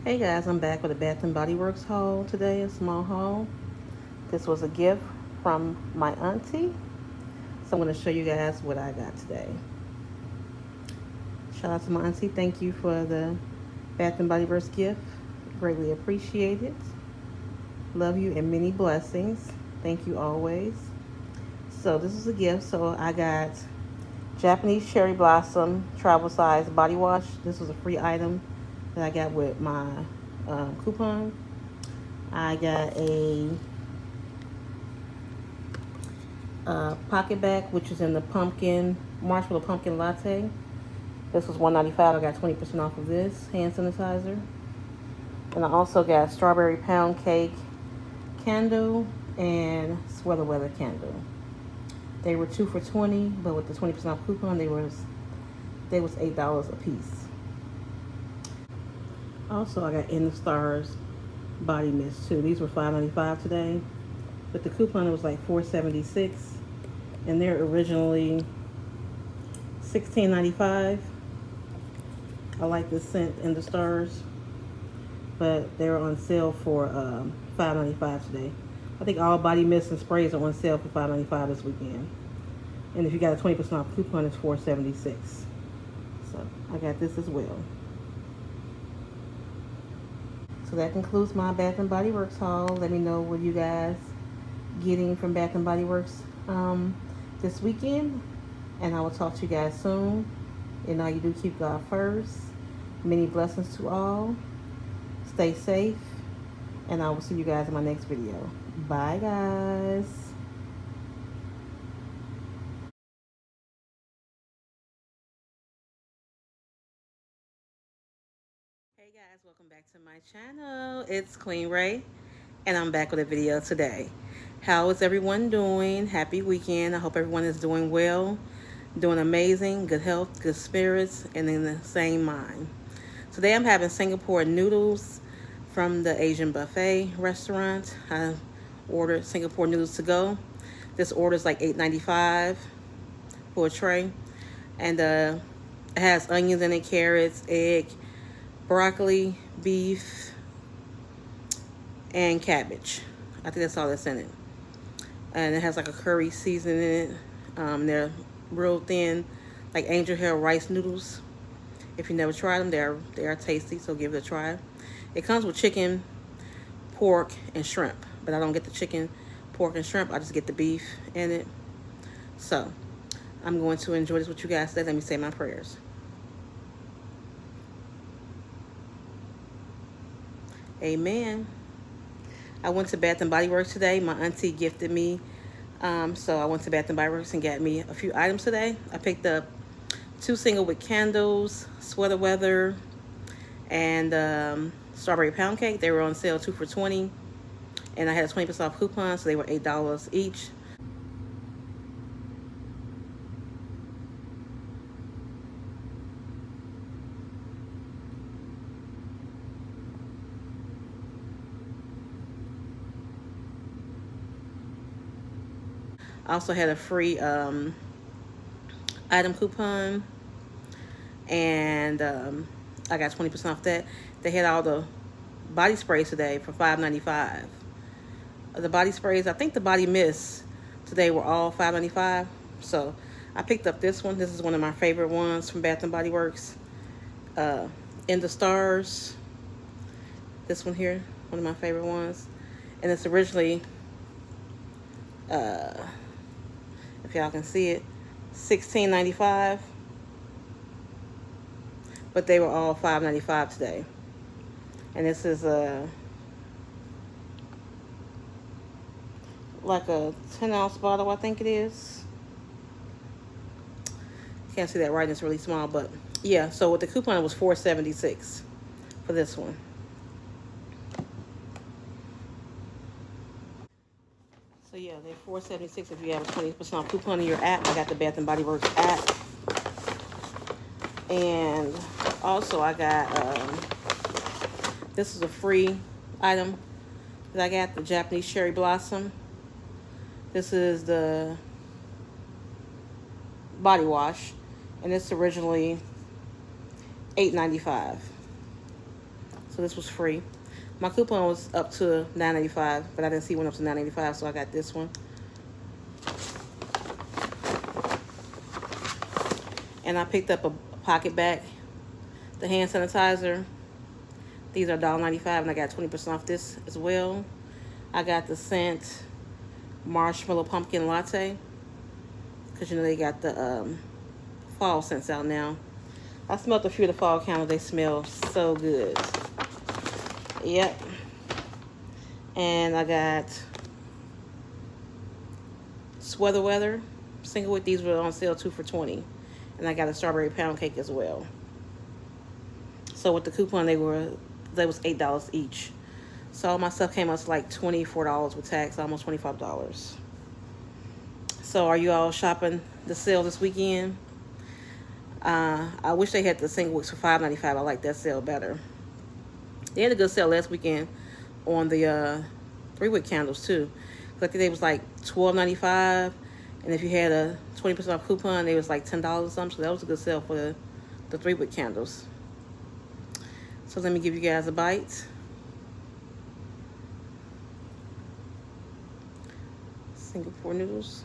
Hey guys, I'm back with a Bath and Body Works haul today, a small haul. This was a gift from my auntie, so I'm going to show you guys what I got today. Shout out to my auntie. Thank you for the Bath and Body Works gift. Greatly appreciate it. Love you and many blessings. Thank you always. So this is a gift. So I got Japanese Cherry Blossom travel size body wash. This was a free item that I got with my coupon. I got a pocket bag, which is in the marshmallow pumpkin latte. This was $1.95. I got 20% off of this hand sanitizer. And I also got strawberry pound cake candle and sweater weather candle. They were 2 for $20, but with the 20% off coupon, they was $8 a piece. Also, I got In the Stars body mist too. These were $5.95 today. With the coupon, it was like $4.76, and they're originally $16.95. I like this scent, In the Stars, but they're on sale for $5.95 today. I think all body mists and sprays are on sale for $5.95 this weekend. And if you got a 20% off coupon, it's $4.76. So I got this as well. So that concludes my Bath and Body Works haul. Let me know what you guys getting from Bath and Body Works this weekend, and I will talk to you guys soon. And all you do, keep God first. Many blessings to all. Stay safe, and I will see you guys in my next video. Bye guys. Hey guys, welcome back to my channel. It's Queen Ray, and I'm back with a video today. How is everyone doing? Happy weekend. I hope everyone is doing well, doing amazing, good health, good spirits, and in the same mind. Today I'm having Singapore noodles from the Asian buffet restaurant. I ordered Singapore noodles to go. This order is like $8.95 for a tray, and it has onions in it, carrots, egg, broccoli, beef, and cabbage. I think that's all that's in it. And it has like a curry seasoning in it. They're real thin, like angel hair rice noodles. If you never tried them, they are tasty, so give it a try. It comes with chicken, pork, and shrimp, but I don't get the chicken, pork, and shrimp. I just get the beef in it. So I'm going to enjoy this with you guys today. Let me say my prayers. Amen. I went to Bath and Body Works today. My auntie gifted me. So I went to Bath and Body Works and got me a few items today. I picked up 2 single wick candles, sweater weather, and strawberry pound cake. They were on sale 2 for $20. And I had a 20% off coupon, so they were $8 each. I also had a free item coupon, and I got 20% off that. They had all the body sprays today for $5.95. The body sprays, I think the body mists today were all $5.95. So I picked up this one. This is one of my favorite ones from Bath and Body Works. In the Stars. This one here, one of my favorite ones. And it's originally, if y'all can see it, $16.95, but they were all $5.95 today. And this is like a 10-ounce bottle, I think it is. Can't see that right, it's really small, but yeah. So with the coupon, it was $4.76 for this one. So yeah, they're $4.76 if you have a 20% off coupon in your app. I got the Bath and Body Works app. And also I got, this is a free item that I got, the Japanese Cherry Blossom. This is the body wash, and it's originally $8.95. So this was free. My coupon was up to $9.85, but I didn't see one up to $9.85, so I got this one. And I picked up a pocket bag, the hand sanitizer. These are $1.95, and I got 20% off this as well. I got the scent Marshmallow Pumpkin Latte, because you know they got the fall scents out now. I smelled a few of the fall candles. They smell so good. Yep. And I got Sweater Weather single wick. These were on sale 2 for $20. And I got a strawberry pound cake as well. So with the coupon, they was $8 each. So all my stuff came up to like $24 with tax, almost $25. So are you all shopping the sale this weekend? I wish they had the single wicks for $5.95. I like that sale better. They had a good sale last weekend on the 3-wick candles too. I think they was like $12.95, and if you had a 20% off coupon, they was like $10 or something. So that was a good sale for the 3-wick candles. So let me give you guys a bite. Singapore noodles.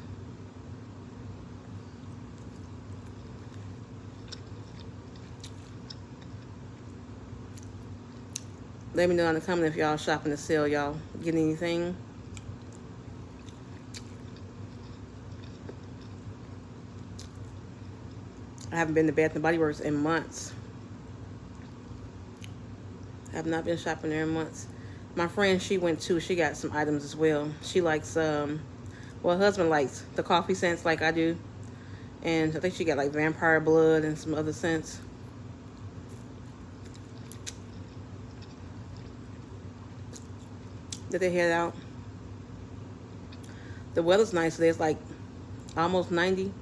Let me know in the comment if y'all shopping the sale. Y'all getting anything? I haven't been to Bath and Body Works in months. I have not been shopping there in months. My friend, she went too. She got some items as well. She likes, well, her husband likes the coffee scents like I do. And I think she got like vampire blood and some other scents. That they had out. The weather's nice today. It's like almost 90.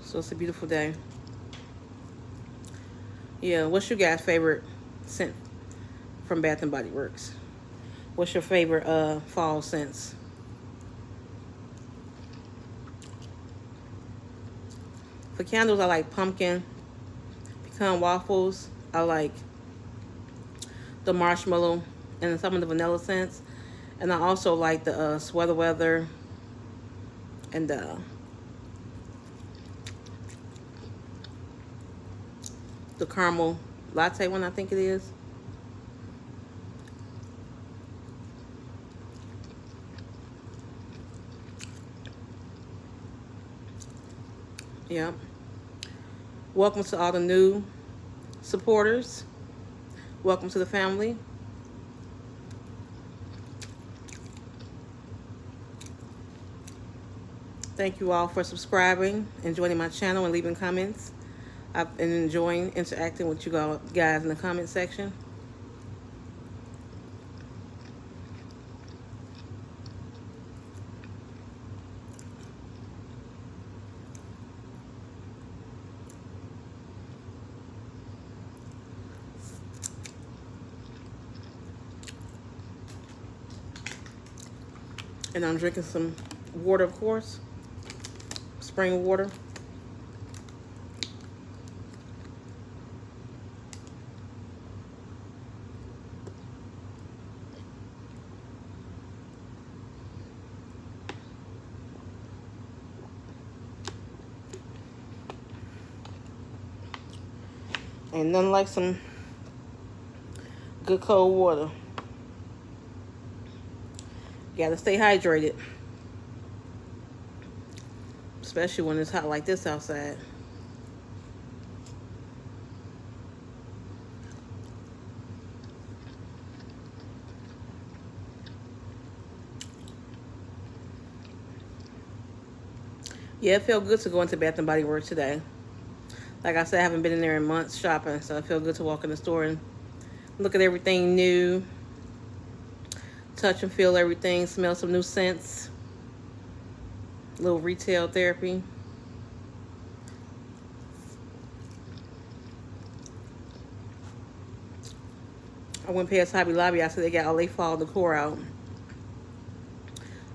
So it's a beautiful day. Yeah, what's your guys' favorite scent from Bath and Body Works? What's your favorite fall scents? For candles, I like pumpkin, pecan waffles. I like the marshmallow and some of the vanilla scents. And I also like the Sweater Weather and the caramel latte one, I think it is. Yep. Welcome to all the new supporters. Welcome to the family. Thank you all for subscribing and joining my channel and leaving comments. I've been enjoying interacting with you guys in the comment section. And I'm drinking some water, of course. Spring water. And nothing like some good cold water. Gotta stay hydrated. Especially when it's hot like this outside. Yeah, it felt good to go into Bath and Body Works today. Like I said, I haven't been in there in months shopping, so it felt good to walk in the store and look at everything new. Touch and feel everything, smell some new scents. A little retail therapy. I went past Hobby Lobby. I said they got all they fall decor out.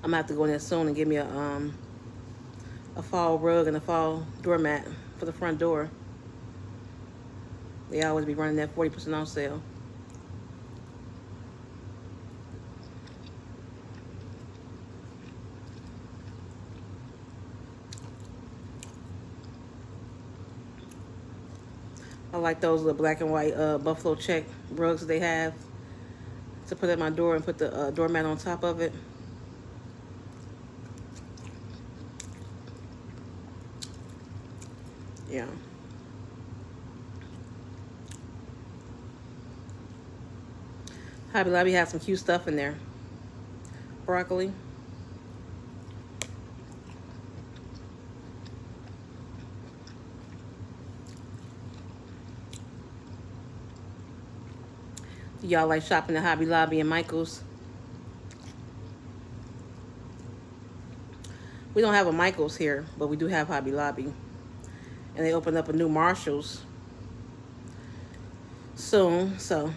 I'm gonna have to go in there soon and get me a a fall rug and a fall doormat for the front door. They always be running that 40% off sale. I like those little black and white buffalo check rugs that they have to put at my door and put the doormat on top of it. Yeah. Hobby Lobby has some cute stuff in there. Broccoli. Y'all like shopping at Hobby Lobby and Michael's? We don't have a Michael's here, but we do have Hobby Lobby. And they opened up a new Marshall's soon, so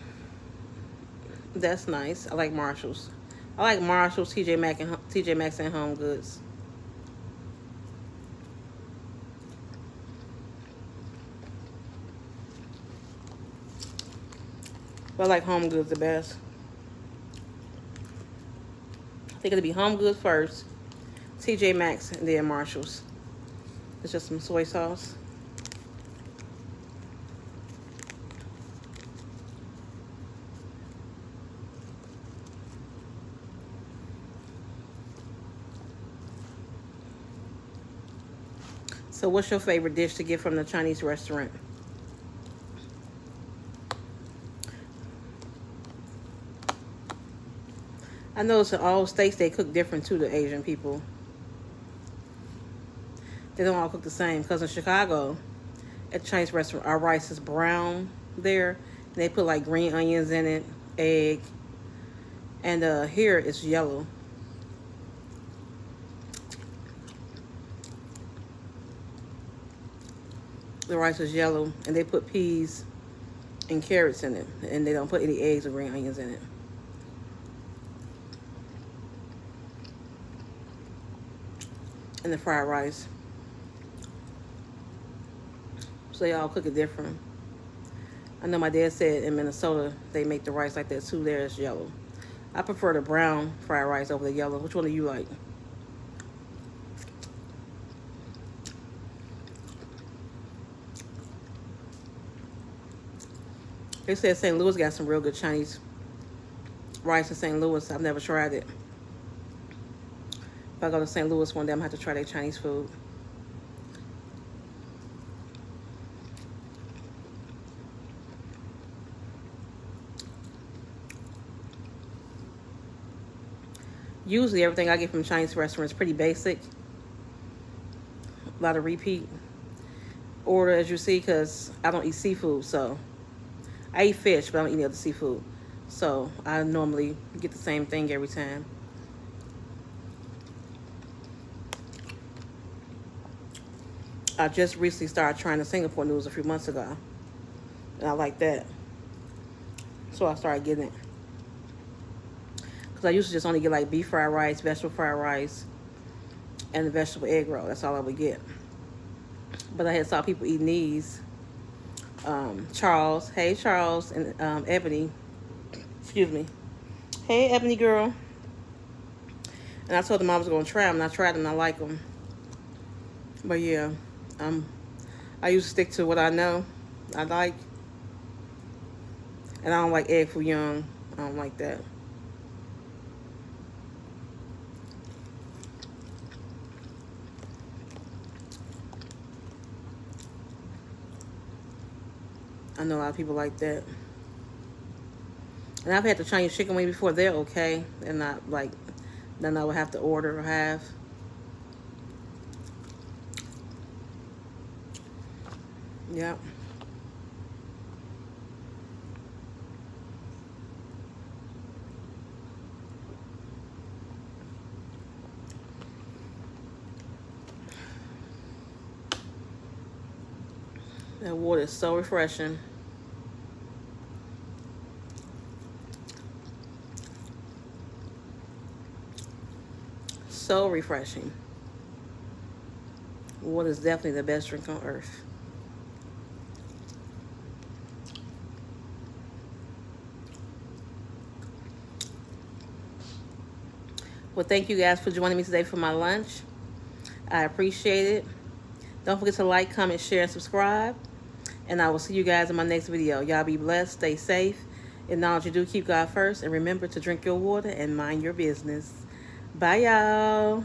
that's nice. I like Marshall's. I like Marshall's, TJ Maxx, and Home Goods. But I like Home Goods the best. I think it'll be Home Goods first, TJ Maxx, and then Marshall's. It's just some soy sauce. So what's your favorite dish to get from the Chinese restaurant? I notice in all states they cook different too, the Asian people. They don't all cook the same. Because in Chicago, at the Chinese restaurant, our rice is brown there. And they put like green onions in it, egg. And here it's yellow. The rice is yellow, and they put peas and carrots in it. And they don't put any eggs or green onions in it. And the fried rice. So they all cook it different. I know my dad said in Minnesota they make the rice like that too. There it's yellow. I prefer the brown fried rice over the yellow. Which one do you like? They said St. Louis got some real good Chinese rice in St. Louis. I've never tried it. If I go to St. Louis one day, I'm going to have to try their Chinese food. Usually everything I get from Chinese restaurants is pretty basic. A lot of repeat order, as you see, because I don't eat seafood. So I eat fish, but I don't eat any other seafood. So I normally get the same thing every time. I just recently started trying the Singapore noodles a few months ago. And I like that. So I started getting it. Because I used to just only get like beef fried rice, vegetable fried rice, and the vegetable egg roll. That's all I would get. But I had saw people eating these. Charles. Hey, Charles and Ebony. Excuse me. Hey, Ebony girl. And I told them I was going to try them. And I tried them and I like them. But yeah. I used to stick to what I know I like. And I don't like egg foo young. I don't like that. I know a lot of people like that. And I've had the Chinese chicken wing before. They're okay. They're not like none I would have to order or have. Yep. That water is so refreshing. So refreshing. Water is definitely the best drink on earth. Well, thank you guys for joining me today for my lunch. I appreciate it. Don't forget to like, comment, share, and subscribe. And I will see you guys in my next video. Y'all be blessed, stay safe. Acknowledge you do, keep God first. And remember to drink your water and mind your business. Bye, y'all.